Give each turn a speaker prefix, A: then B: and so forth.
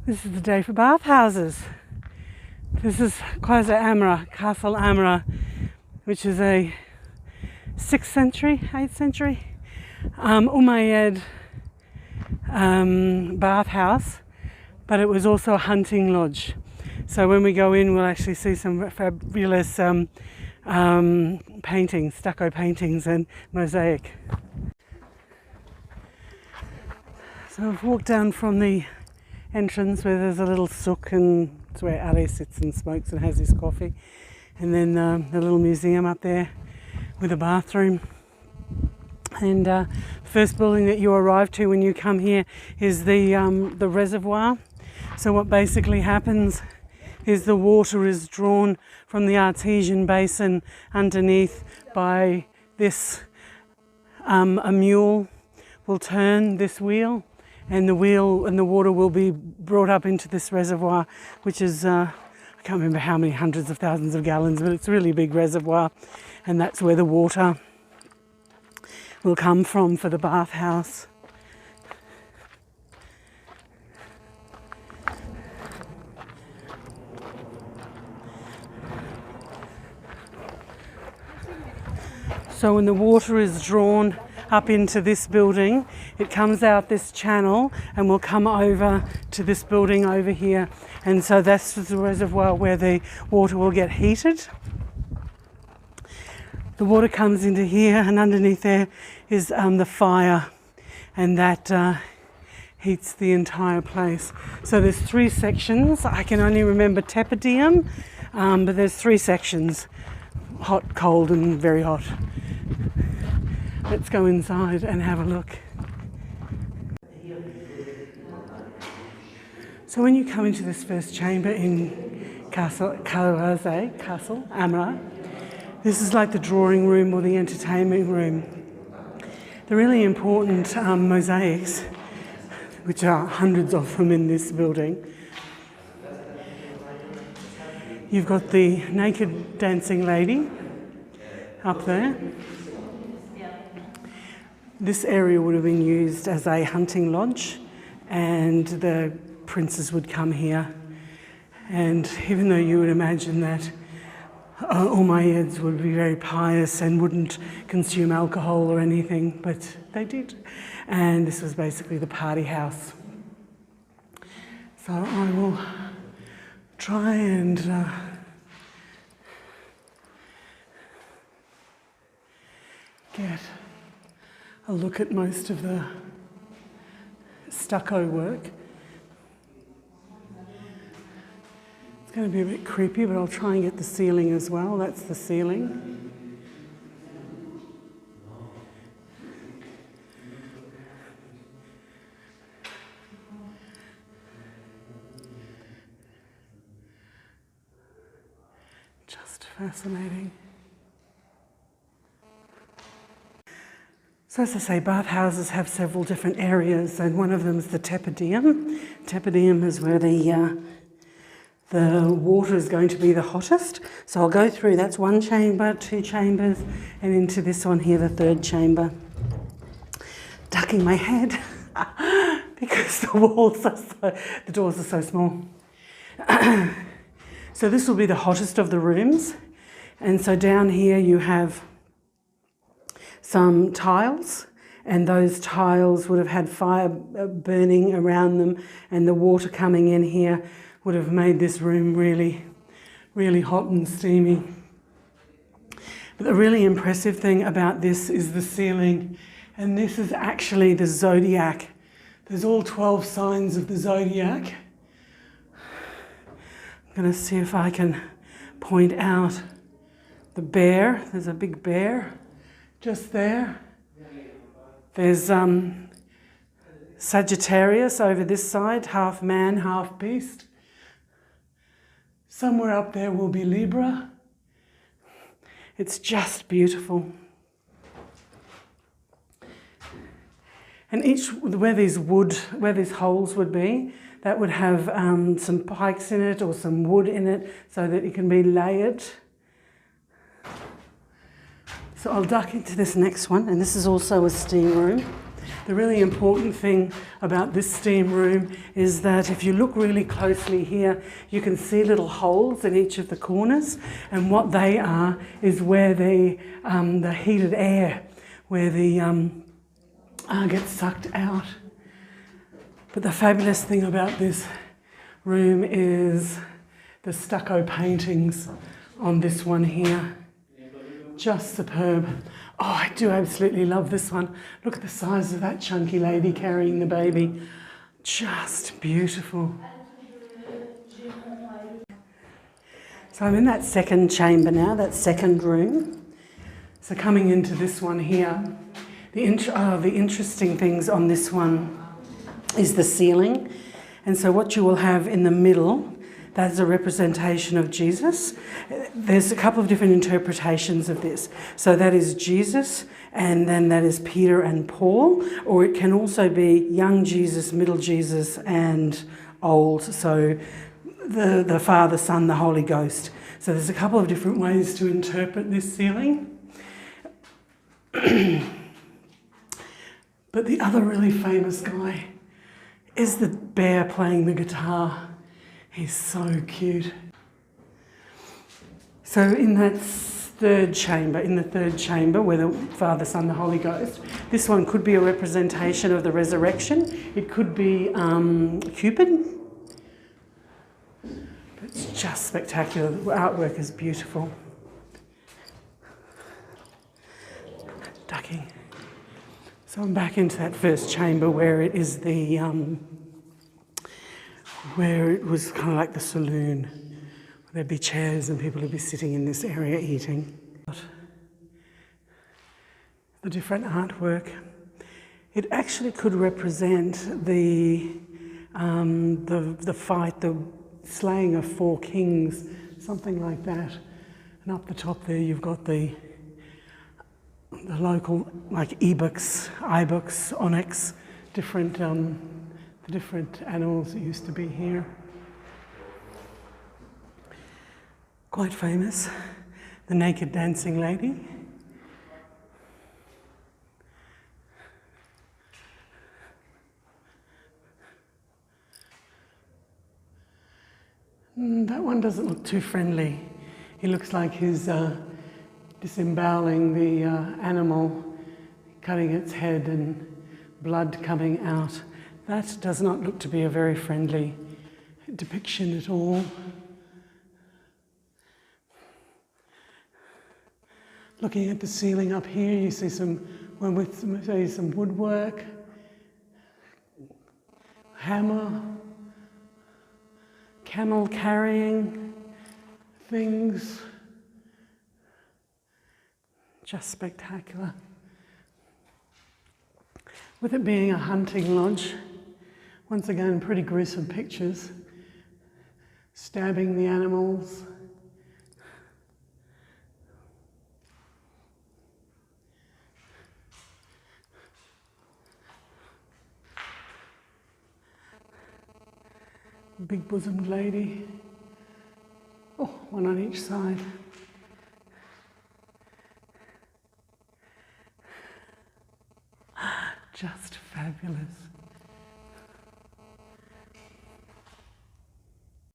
A: This is the day for bathhouses. This is Qusayr Amra, Qasr Amra, which is a 6th century, 8th century Umayyad bathhouse, but it was also a hunting lodge. So when we go in, we'll actually see some fabulous paintings, stucco paintings and mosaic. So I've walked down from the entrance where there's a little souk, and it's where Ali sits and smokes and has his coffee, and then the little museum up there with a bathroom. And the first building that you arrive to when you come here is the reservoir. So what basically happens is the water is drawn from the artesian basin underneath by this, a mule will turn this wheel, and the water will be brought up into this reservoir, which is, I can't remember how many hundreds of thousands of gallons, but it's a really big reservoir, and that's where the water will come from for the bathhouse. So when the water is drawn up into this building, it comes out this channel and will come over to this building over here. And so that's the reservoir where the water will get heated. The water comes into here, and underneath there is the fire, and that heats the entire place. So there's 3 sections. I can only remember Tepidarium, but there's 3 sections: hot, cold, and very hot. Let's go inside and have a look. So when you come into this first chamber in Qasr Amra, this is like the drawing room or the entertainment room. The really important mosaics, which are hundreds of them in this building. You've got the naked dancing lady up there. This area would have been used as a hunting lodge, and the princes would come here. And even though you would imagine that Umayyads would be very pious and wouldn't consume alcohol or anything, but they did. And this was basically the party house. So I will try and get a look at most of the stucco work. It's going to be a bit creepy, but I'll try and get the ceiling as well. That's the ceiling. Just fascinating. So as I say, bathhouses have several different areas, and one of them is the Tepidarium. Tepidarium is where the water is going to be the hottest. So I'll go through, that's 1 chamber, 2 chambers, and into this one here, the 3rd chamber. Ducking my head because the doors are so small. So this will be the hottest of the rooms. And so down here you have some tiles, and those tiles would have had fire burning around them, and the water coming in here would have made this room really, really hot and steamy. But the really impressive thing about this is the ceiling, and this is actually the zodiac. There's all 12 signs of the zodiac. I'm going to see if I can point out the bear. There's a big bear just there. There's Sagittarius over this side, half man, half beast. Somewhere up there will be Libra. It's just beautiful. And where these holes would be, that would have some pikes in it or some wood in it so that it can be layered. So I'll duck into this next one, and this is also a steam room. The really important thing about this steam room is that if you look really closely here, you can see little holes in each of the corners, and what they are is where the heated air, where the gets sucked out. But the fabulous thing about this room is the stucco paintings on this one here. Just superb. Oh, I do absolutely love this one. Look at the size of that chunky lady carrying the baby. Just beautiful. So I'm in that second chamber now, that second room. So coming into this one here, the interesting things on this one is the ceiling. And so what you will have in the middle, that's a representation of Jesus. There's a couple of different interpretations of this. So that is Jesus, and then that is Peter and Paul, or it can also be young Jesus, middle Jesus, and old. So the Father, Son, the Holy Ghost. So there's a couple of different ways to interpret this ceiling. But the other really famous guy is the bear playing the guitar. He's so cute. So in that third chamber where the Father, Son, the Holy Ghost, this one could be a representation of the resurrection. It could be Cupid. It's just spectacular. The artwork is beautiful. Ducking. So I'm back into that first chamber where it is the where it was kind of like the saloon. There'd be chairs and people would be sitting in this area eating. The different artwork. It actually could represent the fight, the slaying of 4 kings, something like that. And up the top there you've got the local, like ibex, onyx, different the different animals that used to be here. Quite famous. The naked dancing lady. That one doesn't look too friendly. He looks like he's disemboweling the animal, cutting its head and blood coming out. That does not look to be a very friendly depiction at all. Looking at the ceiling up here, you see some woodwork, hammer, camel carrying things. Just spectacular. With it being a hunting lodge, once again, pretty gruesome pictures. Stabbing the animals. Big bosomed lady. Oh, one on each side. Just fabulous.